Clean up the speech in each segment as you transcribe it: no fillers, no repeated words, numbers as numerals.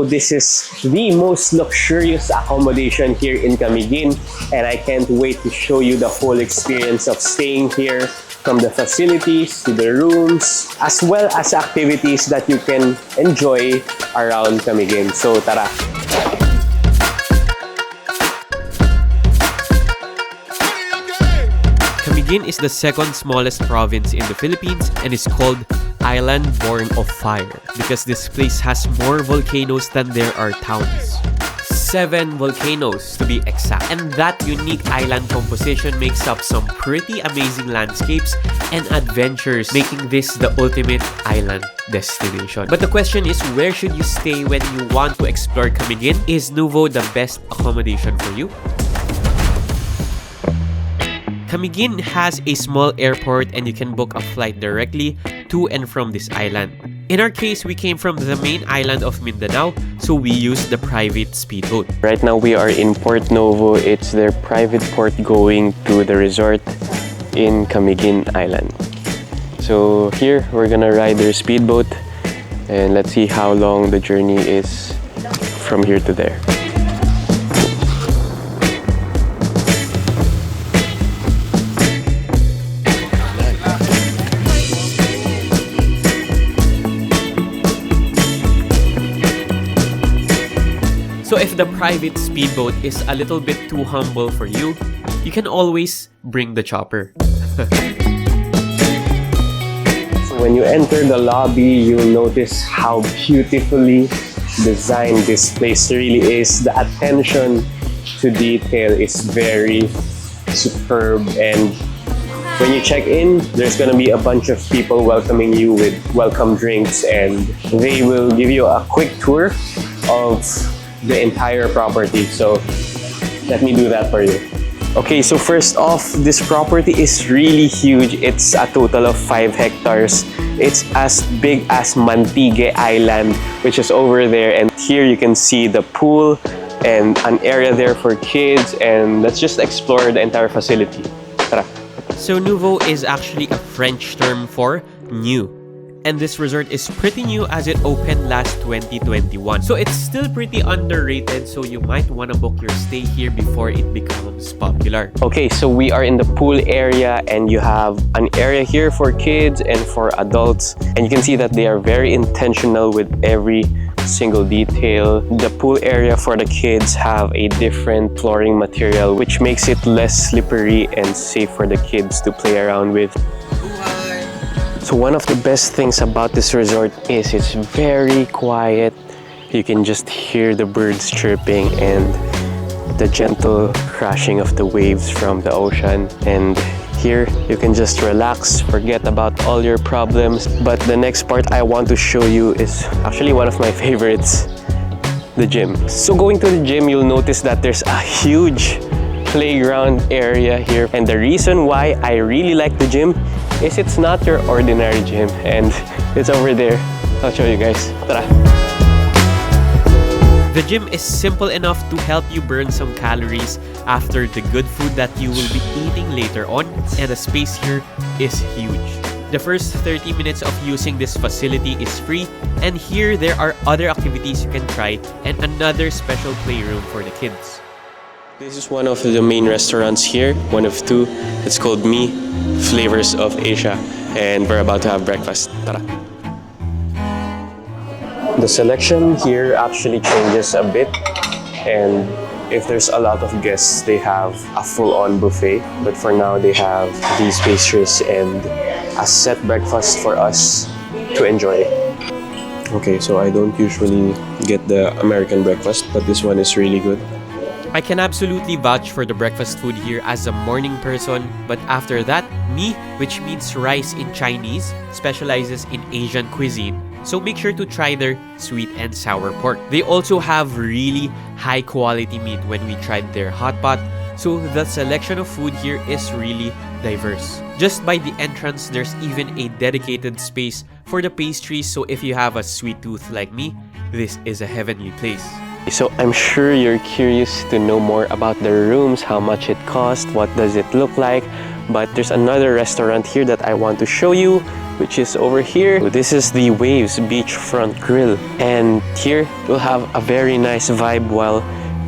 this is the most luxurious accommodation here in Camiguin, and I can't wait to show you the whole experience of staying here, from the facilities to the rooms, as well as activities that you can enjoy around Camiguin. So tara! Camiguin is the second smallest province in the Philippines and is called Island Born of Fire because this place has more volcanoes than there are towns. 7 volcanoes to be exact. And that unique island composition makes up some pretty amazing landscapes and adventures, making this the ultimate island destination. But the question is, where should you stay when you want to explore Camiguin? Is Nouveau the best accommodation for you? Camiguin has a small airport and you can book a flight directly to and from this island. In our case, we came from the main island of Mindanao, so we used the private speedboat. Right now we are in Port Novo. It's their private port going to the resort in Camiguin Island. So here we're gonna ride their speedboat and let's see how long the journey is from here to there. So if the private speedboat is a little bit too humble for you, you can always bring the chopper. So when you enter the lobby, you'll notice how beautifully designed this place really is. The attention to detail is very superb, and when you check in, there's gonna be a bunch of people welcoming you with welcome drinks, and they will give you a quick tour of the entire property. So let me do that for you. Okay, so first off, this property is really huge. It's a total of 5 hectares. It's as big as Mantigue Island, which is over there. And here you can see the pool and an area there for kids. And let's just explore the entire facility. Tara. So Nouveau is actually a French term for new. And this resort is pretty new as it opened last 2021. So it's still pretty underrated, so you might want to book your stay here before it becomes popular. Okay, so we are in the pool area and you have an area here for kids and for adults. And you can see that they are very intentional with every single detail. The pool area for the kids have a different flooring material, which makes it less slippery and safe for the kids to play around with. So one of the best things about this resort is it's very quiet. You can just hear the birds chirping and the gentle crashing of the waves from the ocean. And here you can just relax, forget about all your problems. But the next part I want to show you is actually one of my favorites, the gym. So going to the gym, you'll notice that there's a huge playground area here. And the reason why I really like the gym is it's not your ordinary gym, and it's over there. I'll show you guys. Tara! The gym is simple enough to help you burn some calories after the good food that you will be eating later on, and the space here is huge. The first 30 minutes of using this facility is free, and here there are other activities you can try and another special playroom for the kids. This is one of the main restaurants here, one of 2. It's called Me Flavors of Asia, and we're about to have breakfast. Tara! The selection here actually changes a bit, and if there's a lot of guests, they have a full-on buffet. But for now, they have these pastries and a set breakfast for us to enjoy. Okay, so I don't usually get the American breakfast, but this one is really good. I can absolutely vouch for the breakfast food here as a morning person, but after that, Mi, which means rice in Chinese, specializes in Asian cuisine, so make sure to try their sweet and sour pork. They also have really high quality meat when we tried their hot pot, so the selection of food here is really diverse. Just by the entrance, there's even a dedicated space for the pastries, so if you have a sweet tooth like me, this is a heavenly place. So I'm sure you're curious to know more about the rooms, how much it costs, what does it look like. But there's another restaurant here that I want to show you. which is over here. This is the Waves Beachfront Grill, and here we'll have a very nice vibe while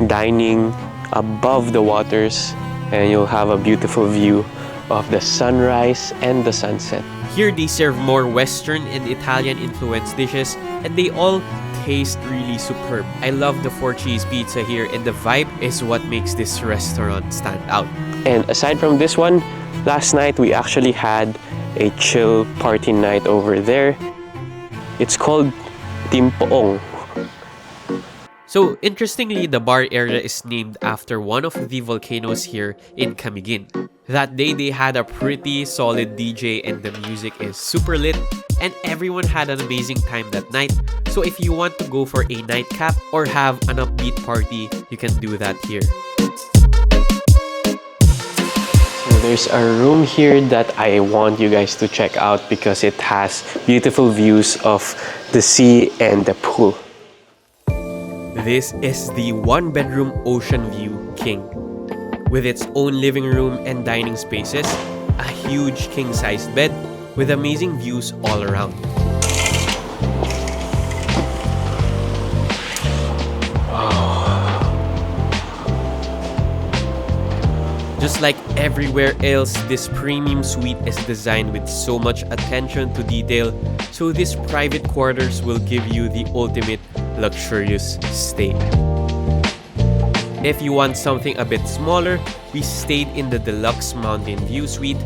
dining above the waters, and you'll have a beautiful view of the sunrise and the sunset. Here they serve more Western and Italian influenced dishes, and they all taste really superb. I love the 4-cheese pizza here, and the vibe is what makes this restaurant stand out. And aside from this one, last night we actually had a chill party night over there. It's called Timpoong. So interestingly, the bar area is named after one of the volcanoes here in Camiguin. That day they had a pretty solid DJ and the music is super lit, and everyone had an amazing time that night. So if you want to go for a nightcap or have an upbeat party, you can do that here. So there's a room here that I want you guys to check out because it has beautiful views of the sea and the pool. This is the 1-bedroom ocean view king. With its own living room and dining spaces, a huge king-sized bed with amazing views all around. Just like everywhere else, this premium suite is designed with so much attention to detail, so these private quarters will give you the ultimate luxurious stay. If you want something a bit smaller, we stayed in the deluxe mountain view suite.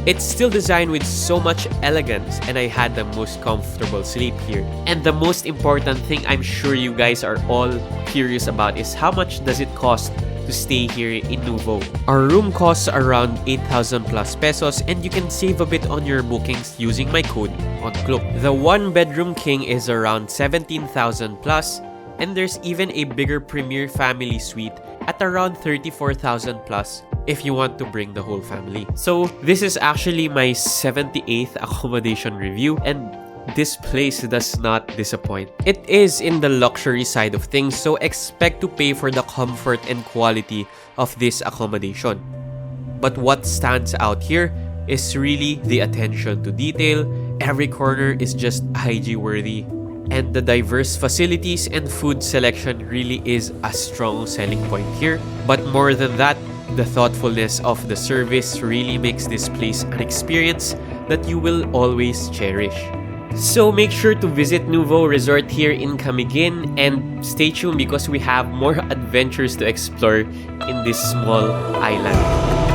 It's still designed with so much elegance, and I had the most comfortable sleep here. And the most important thing I'm sure you guys are all curious about is how much does it cost to stay here in Nouveau. Our room costs around 8,000 plus pesos, and you can save a bit on your bookings using my code ONCLOAK. The 1-bedroom king is around 17,000 plus, and there's even a bigger premier family suite at around 34,000 plus if you want to bring the whole family. So this is actually my 78th accommodation review, and this place does not disappoint. It is in the luxury side of things, so expect to pay for the comfort and quality of this accommodation. But what stands out here is really the attention to detail. Every corner is just IG worthy, and the diverse facilities and food selection really is a strong selling point here. But more than that, the thoughtfulness of the service really makes this place an experience that you will always cherish. So make sure to visit Nouveau Resort here in Camiguin, and stay tuned because we have more adventures to explore in this small island.